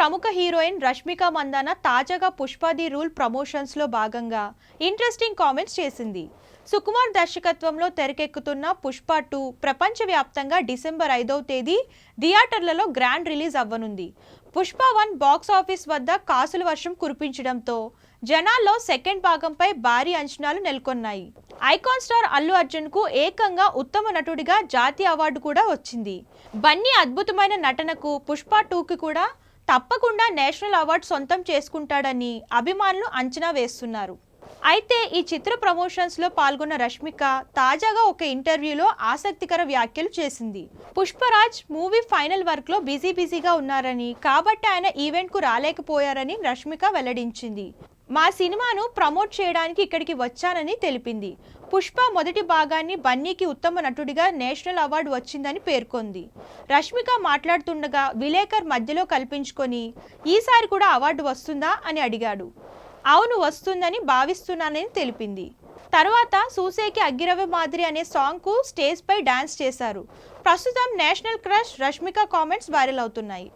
ప్రముఖ హీరోయిన్ రష్మిక మందాన తాజాగా Pushpa the rule promotions లో భాగంగా ఇంట్రెస్టింగ్ కామెంట్స్ చేసింది. సుకుమార్ దర్శకత్వంలో తెరకెక్కుతున్న పుష్ప 2 ప్రపంచవ్యాప్తంగా డిసెంబర్ 5వ తేదీ థియేటర్లలో గ్రాండ్ రిలీజ్ అవ్వనుంది. పుష్ప 1 బాక్స్ ఆఫీస్ వద్ద కాసుల వర్షం కురిపించడంతో జనాల్లో సెకండ్ భాగంపై భారీ అంచనాలు నెలకొన్నాయి. ఐకాన్ స్టార్ అల్లు అర్జున్ కు ఏకంగా ఉత్తమ నటుడిగా జాతీయ అవార్డు కూడా వచ్చింది. బన్నీ అద్భుతమైన నటనకు పుష్ప 2కి కూడా తప్పకుండా నేషనల్ అవార్డు సొంతం చేసుకుంటాడని అభిమానులు అంచనా వేస్తున్నారు. అయితే ఈ చిత్ర ప్రమోషన్స్ లో పాల్గొన్న రష్మిక తాజాగా ఒక ఇంటర్వ్యూలో ఆసక్తికర వ్యాఖ్యలు చేసింది. పుష్పరాజ్ మూవీ ఫైనల్ వర్క్ లో బిజీగా ఉన్నారని, కాబట్టి ఆయన ఈవెంట్ కు రాలేకపోయారని రష్మిక వెల్లడించింది. మా సినిమాను ప్రమోట్ చేయడానికి ఇక్కడికి వచ్చానని తెలిపింది. పుష్ప మొదటి భాగాన్ని బన్నీకి ఉత్తమ నటుడిగా నేషనల్ అవార్డు వచ్చిందని పేర్కొంది. రష్మిక మాట్లాడుతుండగా విలేకర్ మధ్యలో కల్పించుకొని ఈసారి కూడా అవార్డు వస్తుందా అని అడిగాడు. అవును, వస్తుందని భావిస్తున్నానని తెలిపింది. తర్వాత సూసేకి అగ్గిరవ మాదిరి అనే సాంగ్ కు స్టేజ్ పై డాన్స్ చేశారు. ప్రస్తుతం national crush Rashmika comments viral అవుతున్నాయి.